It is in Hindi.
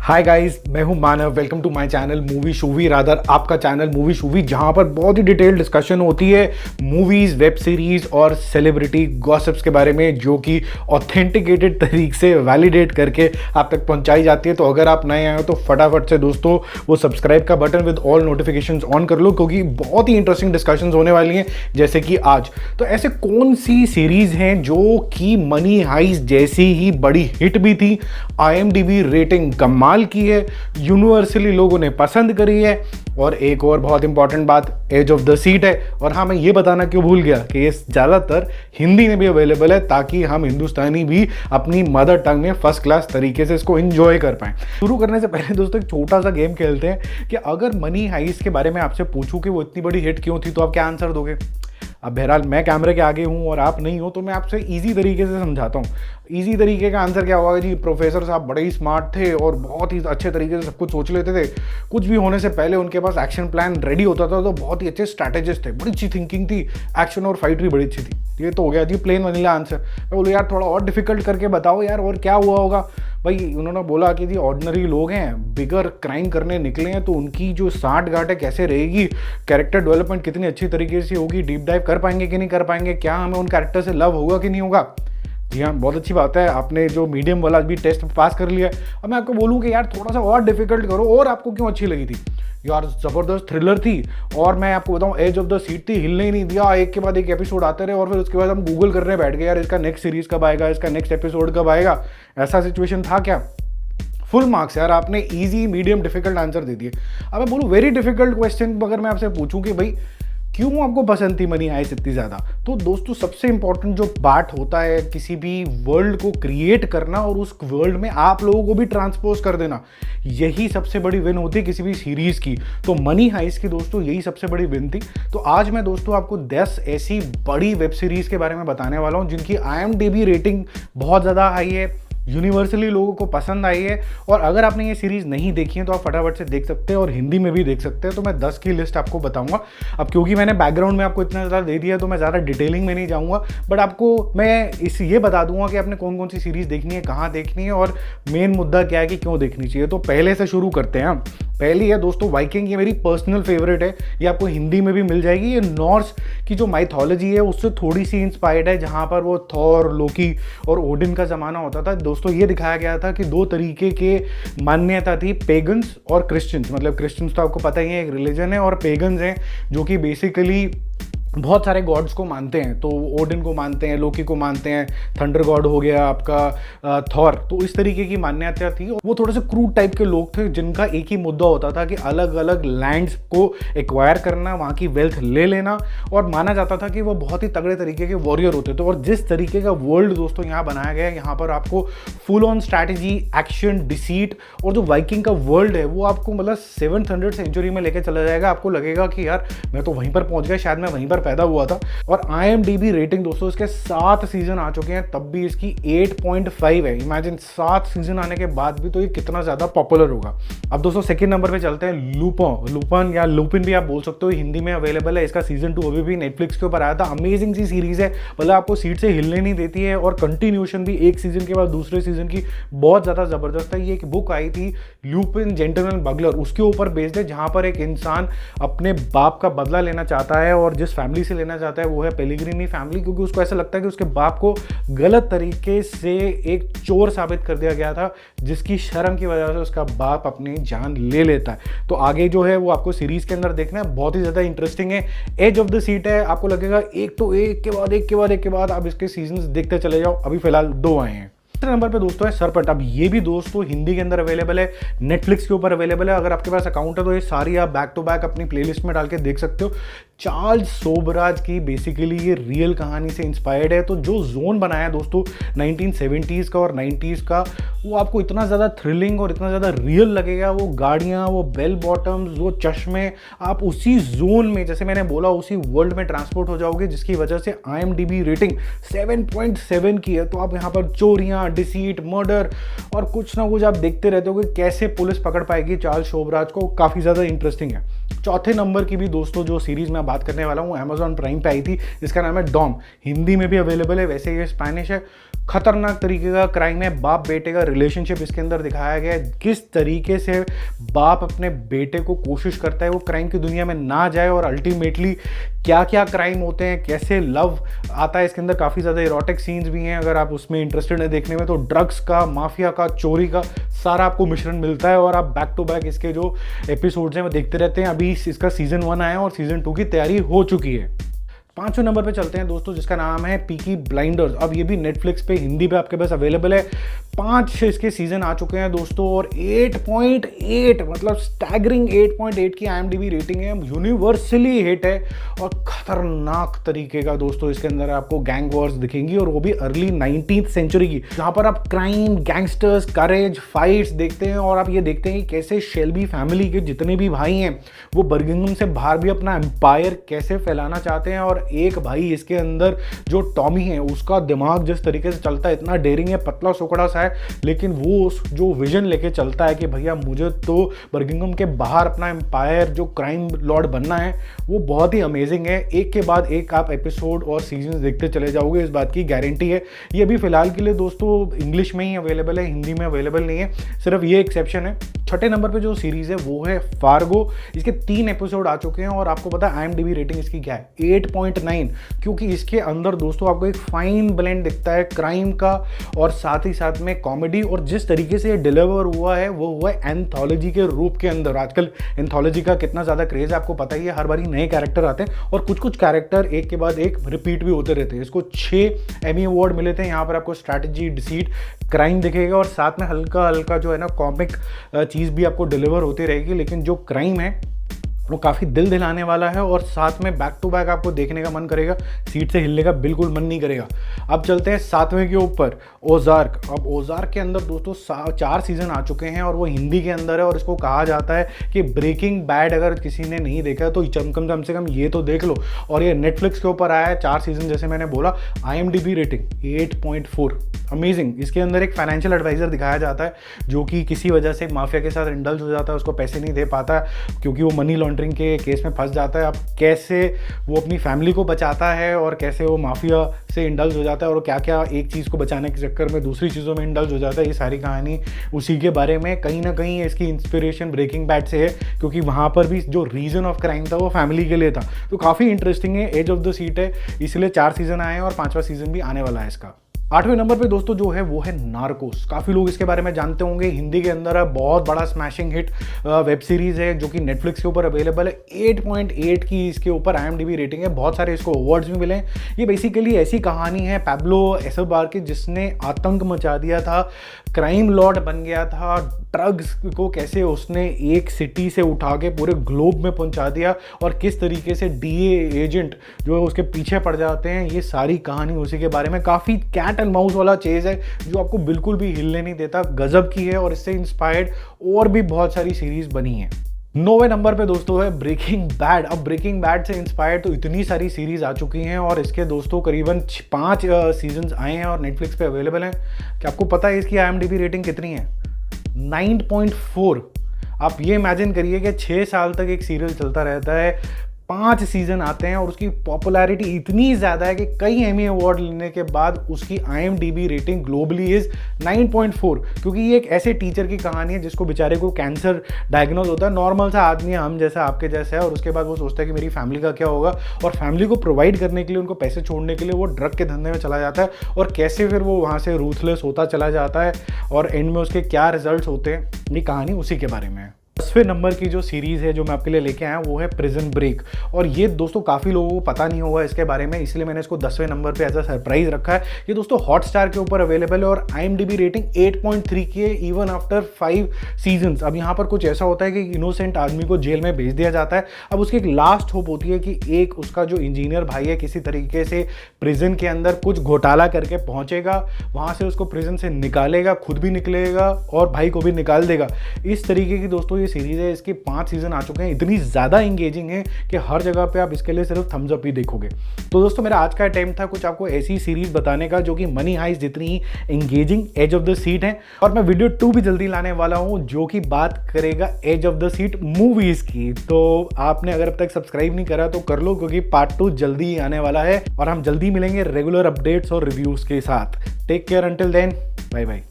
हाय गाइस, मैं हूं Manav. Welcome to my channel movie shoovie, rather आपका चैनल मूवी शूवी, जहां पर बहुत ही डिटेल्ड डिस्कशन होती है मूवीज, वेब सीरीज और सेलिब्रिटी गॉसिप्स के बारे में, जो कि ऑथेंटिकेटेड तरीके से वैलिडेट करके आप तक पहुंचाई जाती है। तो अगर आप नए आए हो तो फटाफट से दोस्तों वो सब्सक्राइब का button with all notifications on कर लो, क्योंकि बहुत ही इंटरेस्टिंग डिस्कशंस होने वाली हैं जैसे कि आज। तो ऐसे कौन सी सीरीज हैं जो कि मनी हाइस्ट जैसी ही बड़ी हिट भी थी, IMDb रेटिंग कमाल की है, यूनिवर्सली लोगों ने पसंद करी है, और एक और बहुत इंपॉर्टेंट बात एज ऑफ द सीट है। और हाँ, मैं ये बताना क्यों भूल गया कि ये ज़्यादातर हिंदी में भी अवेलेबल है, ताकि हम हिंदुस्तानी भी अपनी मदर टंग में फर्स्ट क्लास तरीके से इसको एंजॉय कर पाएं। शुरू करने से पहले दोस्तों एक छोटा सा गेम खेलते हैं कि अगर मनी हाइस्ट के बारे में आपसे पूछूं कि वो इतनी बड़ी हिट क्यों थी, तो आप क्या आंसर दोगे? अब बहरहाल मैं कैमरे के आगे हूँ और आप नहीं हो, तो मैं आपसे इजी तरीके से समझाता हूँ। इजी तरीके का आंसर क्या होगा जी? प्रोफेसर साहब बड़े ही स्मार्ट थे और बहुत ही अच्छे तरीके से सब कुछ सोच लेते थे। कुछ भी होने से पहले उनके पास एक्शन प्लान रेडी होता था, तो बहुत ही अच्छे स्ट्रैटेजिस्ट थे, बड़ी अच्छी थिंकिंग थी, एक्शन और फाइट भी बड़ी अच्छी थी। ये तो हो गया जी प्लेन वनीला आंसर। मैं बोलो यार थोड़ा और डिफिकल्ट करके बताओ यार, और क्या हुआ होगा? भाई उन्होंने बोला कि जी ऑर्डिनरी लोग हैं, बिगर क्राइम करने निकले हैं, तो उनकी जो साठ गांठ है कैसे रहेगी, कैरेक्टर डेवलपमेंट कितनी अच्छी तरीके से होगी, डीप डाइव कर पाएंगे कि नहीं कर पाएंगे, क्या हमें उन कैरेक्टर से लव होगा कि नहीं होगा। जी हाँ, बहुत अच्छी बात है, आपने जो मीडियम वाला भी टेस्ट पास कर लिया। अब मैं आपको बोलूँ कि यार थोड़ा सा और डिफिकल्ट करो, और आपको क्यों अच्छी लगी थी? यार ज़बरदस्त थ्रिलर थी, और मैं आपको बताऊं एज ऑफ द सीट थी, हिलने ही नहीं दिया, एक के बाद एक एपिसोड आते रहे, और फिर उसके बाद हम गूगल करने बैठ गए यार इसका नेक्स्ट सीरीज कब आएगा, इसका नेक्स्ट एपिसोड कब आएगा। ऐसा सिचुएशन था क्या? फुल मार्क्स यार, आपने इजी मीडियम डिफिकल्ट आंसर दे दिए। अब मैं बोलूँ वेरी डिफिकल्ट क्वेश्चन अगर मैं आपसे पूछूं कि भाई क्यों आपको पसंद थी मनी हाइस्ट इतनी ज़्यादा, तो दोस्तों सबसे इंपॉर्टेंट जो पार्ट होता है किसी भी वर्ल्ड को क्रिएट करना और उस वर्ल्ड में आप लोगों को भी ट्रांसपोज कर देना, यही सबसे बड़ी विन होती है किसी भी सीरीज़ की। तो मनी हाइस्ट की दोस्तों यही सबसे बड़ी विन थी। तो आज मैं दोस्तों आपको 10 ऐसी बड़ी वेब सीरीज़ के बारे में बताने वाला हूँ जिनकी IMDb रेटिंग बहुत ज़्यादा हाई है, यूनिवर्सली लोगों को पसंद आई है, और अगर आपने ये सीरीज़ नहीं देखी है तो आप फटाफट से देख सकते हैं और हिंदी में भी देख सकते हैं। तो मैं 10 की लिस्ट आपको बताऊंगा। अब क्योंकि मैंने बैकग्राउंड में आपको इतना ज़्यादा दे दिया तो मैं ज़्यादा डिटेलिंग में नहीं जाऊंगा, बट आपको मैं ये बता दूंगा कि आपने कौन कौन सी सीरीज़ देखनी है, कहाँ देखनी है, और मेन मुद्दा क्या है कि क्यों देखनी चाहिए। तो पहले से शुरू करते हैं हम। पहली है दोस्तों वाइकिंग, ये मेरी पर्सनल फेवरेट है, ये आपको हिंदी में भी मिल जाएगी। ये नॉर्स की जो माइथोलॉजी है उससे थोड़ी सी इंस्पायर्ड है, जहाँ पर वो थॉर, लोकी और ओडिन का ज़माना होता था। दोस्तों ये दिखाया गया था कि दो तरीके के मान्यता थी, पेगन्स और क्रिश्चियंस। मतलब क्रिश्चियंस तो आपको पता ही है एक रिलीजन है, और पेगन्स हैं जो कि बेसिकली बहुत सारे गॉड्स को मानते हैं। तो ओडिन को मानते हैं, लोकी को मानते हैं, थंडर गॉड हो गया आपका थॉर। तो इस तरीके की मान्यता थी। वो थोड़े से क्रूड टाइप के लोग थे जिनका एक ही मुद्दा होता था कि अलग अलग लैंड्स को एक्वायर करना, वहाँ की वेल्थ ले लेना, और माना जाता था कि वो बहुत ही तगड़े तरीके के वॉरियर होते थे। और जिस तरीके का वर्ल्ड दोस्तों यहाँ बनाया गया है, यहाँ पर आपको full on strategy, action, deceit, और जो वाइकिंग का वर्ल्ड है वो आपको मतलब 700 सेंचुरी में लेके चला जाएगा। आपको लगेगा कि यार मैं तो वहीं पर पहुंच गया, शायद मैं वहीं पर पैदा हुआ था। और IMDb रेटिंग दोस्तों इसके 7 सीजन आ चुके हैं, तब भी इसकी 8.5 है। इमेजिन 7 सीजन आने के बाद भी तो ये कितना ज्यादा पॉपुलर होगा। अब दोस्तों सेकंड नंबर पे चलते हैं लुपन या लुपिन भी आप बोल सकते हो, हिंदी में अवेलेबल है। इसका सीजन 2 अभी भी नेटफ्लिक्स के ऊपर आया था। अमेजिंग सी सीरीज है, मतलब आपको सीट से हिलने नहीं देती है, और कंटिन्यूशन भी एक सीजन के बाद दूसरे सीजन की बहुत ज्यादा जबरदस्त है। ये एक बुक आई थी लुपिन जेंटलमैन बगलर, उसके ऊपर बेस्ड है, जहां पर एक इंसान अपने बाप का बदला लेना चाहता है, और जिस फैमिली से लेना चाहता है वो है पेलिग्रिनी फैमिली, क्योंकि उसको ऐसा लगता है कि उसके बाप को गलत तरीके से एक चोर साबित कर दिया गया था, जिसकी शर्म की वजह से उसका बाप अपनी जान ले लेता है। तो आगे जो है वो आपको सीरीज के अंदर देखना है, बहुत ही ज्यादा इंटरेस्टिंग है। एज ऑफ द सीट है, आपको लगेगा एक तो एक के बाद एक के बाद एक के बाद आप इसके सीजन देखते चले जाओ। अभी फिलहाल 2 आए हैं। नंबर पे दोस्तों है सरपट। अब ये भी दोस्तों हिंदी के अंदर अवेलेबल है, नेटफ्लिक्स के ऊपर अवेलेबल है। अगर आपके पास अकाउंट है तो ये सारी आप बैक टू बैक अपनी प्लेलिस्ट में डाल के देख सकते हो। चार्ल्स सोबराज की बेसिकली ये रियल कहानी से इंस्पायर्ड है। तो जो जोन बनाया है दोस्तों 1970s का और 90s का, वो आपको इतना ज़्यादा थ्रिलिंग और इतना ज़्यादा रियल लगेगा। वो गाड़ियाँ, वो बेल बॉटम्स, वो चश्मे, आप उसी जोन में, जैसे मैंने बोला, उसी वर्ल्ड में ट्रांसपोर्ट हो जाओगे, जिसकी वजह से IMDb रेटिंग 7.7 की है। तो आप यहाँ पर चोरियाँ, डिसीट, मर्डर और कुछ ना कुछ आप देखते रहते हो कि कैसे पुलिस पकड़ पाएगी चार्ल्स सोबराज को। काफ़ी ज़्यादा इंटरेस्टिंग है। चौथे नंबर की भी दोस्तों जो सीरीज मैं बात करने वाला हूँ Amazon प्राइम पे आई थी, जिसका नाम है डॉम। हिंदी में भी अवेलेबल है, वैसे ये स्पेनिश है। खतरनाक तरीके का क्राइम है, बाप बेटे का रिलेशनशिप इसके अंदर दिखाया गया है। किस तरीके से बाप अपने बेटे को कोशिश करता है वो क्राइम की दुनिया में ना जाए, और अल्टीमेटली क्या क्या क्राइम होते हैं, कैसे लव आता है इसके अंदर। काफ़ी ज़्यादा इरोटिक सीन्स भी हैं, अगर आप उसमें इंटरेस्टेड हैं देखने में तो। ड्रग्स का, माफिया का, चोरी का सारा आपको मिश्रण मिलता है, और आप बैक टू बैक इसके जो एपिसोड्स हैं वो देखते रहते हैं। अभी इसका सीजन 1 आया और सीजन 2 की तैयारी हो चुकी है। 5वें नंबर पे चलते हैं दोस्तों, जिसका नाम है पीकी ब्लाइंडर्स। अब ये भी नेटफ्लिक्स पे हिंदी पे आपके पास अवेलेबल है। 5 इसके सीजन आ चुके हैं दोस्तों, और 8.8 मतलब स्टैगरिंग 8.8 की IMDb रेटिंग है। यूनिवर्सली हिट है, और खतरनाक तरीके का दोस्तों इसके अंदर आपको गैंग वॉर्स दिखेंगी, और वो भी अर्ली 19th सेंचुरी की, जहाँ पर आप क्राइम, गैंगस्टर्स, करेज, फाइट्स देखते हैं। और आप ये देखते हैं कि कैसे शेल्बी फैमिली के जितने भी भाई हैं वो बर्मिंघम से बाहर भी अपना एम्पायर कैसे फैलाना चाहते हैं। और एक भाई इसके अंदर जो टॉमी है, उसका दिमाग जिस तरीके से चलता है, इतना डेयरिंग है, पतला सुकड़ा सा है, लेकिन वो जो विजन लेके चलता है कि भैया मुझे तो बर्मिंघम के बाहर अपना एम्पायर, जो क्राइम लॉर्ड बनना है, वो बहुत ही अमेजिंग है। एक के बाद एक आप एपिसोड और सीजन देखते चले जाओगे, इस बात की गारंटी है। ये भी फिलहाल के लिए दोस्तों इंग्लिश में ही अवेलेबल है, हिंदी में अवेलेबल नहीं है, सिर्फ ये एक्सेप्शन है। 6ठे नंबर पे जो सीरीज है वो है फार्गो। इसके 3 एपिसोड आ चुके हैं, और आपको पता है IMDb रेटिंग इसकी क्या है, 8.9, क्योंकि इसके अंदर दोस्तों आपको एक फाइन ब्लेंड दिखता है क्राइम का और साथ ही साथ में कॉमेडी। और जिस तरीके से ये डिलीवर हुआ है वो हुआ है एंथोलॉजी के रूप के अंदर। आजकल एंथोलॉजी का कितना ज़्यादा क्रेज है आपको पता ही है, हर बारी नए कैरेक्टर आते हैं, और कुछ कुछ कैरेक्टर एक के बाद एक रिपीट भी होते रहते हैं। इसको 6 एमी अवार्ड मिले थे। यहाँ पर आपको स्ट्रैटेजी, डिसीट, क्राइम दिखेगा, और साथ में हल्का हल्का जो है ना कॉमिक चीज़ भी आपको डिलीवर होती रहेगी। लेकिन जो क्राइम है वो काफ़ी दिल दिलाने वाला है, और साथ में बैक टू बैक आपको देखने का मन करेगा, सीट से हिलने का बिल्कुल मन नहीं करेगा। अब चलते हैं 7वें के ऊपर, ओजार्क। अब ओजार्क के अंदर दोस्तों 4 सीजन आ चुके हैं, और वो हिंदी के अंदर है, और इसको कहा जाता है कि ब्रेकिंग बैड अगर किसी ने नहीं देखा तो कम से कम ये तो देख लो। और ये नेटफ्लिक्स के ऊपर आया है, 4 सीजन जैसे मैंने बोला। IMDb rating 8.4, amazing. इसके अंदर एक फाइनेंशियल एडवाइजर दिखाया जाता है, जो कि किसी वजह से माफिया के साथ इंडल्ज हो जाता है, उसको पैसे नहीं दे पाता क्योंकि वो मनी लॉन्ड्रिंग के केस में फंस जाता है। अब कैसे वो अपनी फैमिली को बचाता है, और कैसे वो माफिया से इंडल्ज हो जाता है, और क्या क्या एक चीज़ को बचाने के चक्कर में दूसरी चीज़ों में इंडल्ज हो जाता है, ये सारी कहानी उसी के बारे में। कहीं ना कहीं इसकी इंस्पिरेशन ब्रेकिंग बैड से है, क्योंकि वहाँ पर भी जो रीजन ऑफ क्राइम था वो फैमिली के लिए था। तो काफ़ी इंटरेस्टिंग है, एज ऑफ द सीट है, इसलिए 4 सीजन आए हैं, और 5वां सीजन भी आने वाला है इसका। 8वें नंबर पे दोस्तों जो है वो है नार्कोस। काफ़ी लोग इसके बारे में जानते होंगे, हिंदी के अंदर है, बहुत बड़ा स्मैशिंग हिट वेब सीरीज़ है, जो कि नेटफ्लिक्स के ऊपर अवेलेबल है। 8.8 की इसके ऊपर IMDb रेटिंग है, बहुत सारे इसको अवार्ड्स भी मिले हैं। ये बेसिकली ऐसी कहानी है पैब्लो एस्कोबार की, जिसने आतंक मचा दिया था, क्राइम लॉर्ड बन गया था, ड्रग्स को कैसे उसने एक सिटी से उठा के पूरे ग्लोब में पहुंचा दिया, और किस तरीके से DA एजेंट जो है उसके पीछे पड़ जाते हैं। ये सारी कहानी उसी के बारे में, काफ़ी कैट एंड माउस वाला चेज है, जो आपको बिल्कुल भी हिलने नहीं देता, गजब की है। और इससे इंस्पायर्ड और भी बहुत सारी सीरीज बनी है। 9वें नंबर पे दोस्तों है ब्रेकिंग बैड। अब ब्रेकिंग बैड से इंस्पायर्ड तो इतनी सारी सीरीज आ चुकी हैं, और इसके दोस्तों करीबन 5 सीजन्स आए हैं और नेटफ्लिक्स पे अवेलेबल हैं। क्या आपको पता है इसकी IMDb रेटिंग कितनी है? 9.4। आप ये इमेजिन करिए कि 6 साल तक एक सीरियल चलता रहता है, 5 सीजन आते हैं, और उसकी पॉपुलैरिटी इतनी ज़्यादा है कि कई एमी अवार्ड लेने के बाद उसकी IMDb रेटिंग ग्लोबली इज़ 9.4। क्योंकि ये एक ऐसे टीचर की कहानी है जिसको बेचारे को कैंसर डायग्नोज होता है, नॉर्मल सा आदमी है, हम जैसा, आपके जैसा है, और उसके बाद वो सोचता है कि मेरी फैमिली का क्या होगा, और फैमिली को प्रोवाइड करने के लिए, उनको पैसे छोड़ने के लिए वो ड्रग के धंधे में चला जाता है, और कैसे फिर वो वहाँ से रूथलेस होता चला जाता है, और एंड में उसके क्या रिजल्ट होते हैं, ये कहानी उसी के बारे में है। 10वें नंबर की जो सीरीज़ है जो मैं आपके लिए लेके आया वो है प्रिजन ब्रेक। और ये दोस्तों काफ़ी लोगों को पता नहीं होगा इसके बारे में, इसलिए मैंने इसको 10वें नंबर पे एज अ सरप्राइज रखा है। ये दोस्तों हॉटस्टार के ऊपर अवेलेबल है, और IMDb रेटिंग 8.3 की है, इवन आफ्टर 5 सीजन्स। अब यहाँ पर कुछ ऐसा होता है कि इनोसेंट आदमी को जेल में भेज दिया जाता है। अब उसकी एक लास्ट होप होती है कि एक उसका जो इंजीनियर भाई है किसी तरीके से प्रिजन के अंदर कुछ घोटाला करके पहुँचेगा, वहाँ से उसको प्रिजन से निकालेगा, खुद भी निकलेगा और भाई को भी निकाल देगा। इस तरीके की दोस्तों ये सीरीज है, इसके 5 सीजन आ चुके हैं, इतनी ज़्यादा इंगेजिंग है कि हर जगह पे आप इसके लिए सिर्फ थम्स अप ही देखोगे। तो दोस्तों मेरा आज का अटेम्प्ट था कुछ आपको ऐसी सीरीज बताने का जो कि मनी हाइस्ट जितनी ही engaging edge of the seat है। और मैं वीडियो 2 भी जल्दी लाने वाला हूँ जो कि बात करेगा edge of the seat movies की। तो आपने अगर अब तक सब्सक्राइब नहीं करा तो कर लो, क्योंकि पार्ट 2 जल्दी ही आने वाला है और हम जल्दी मिलेंगे रेगुलर अपडेट्स और रिव्यूज के साथ। Take care, until then, bye bye.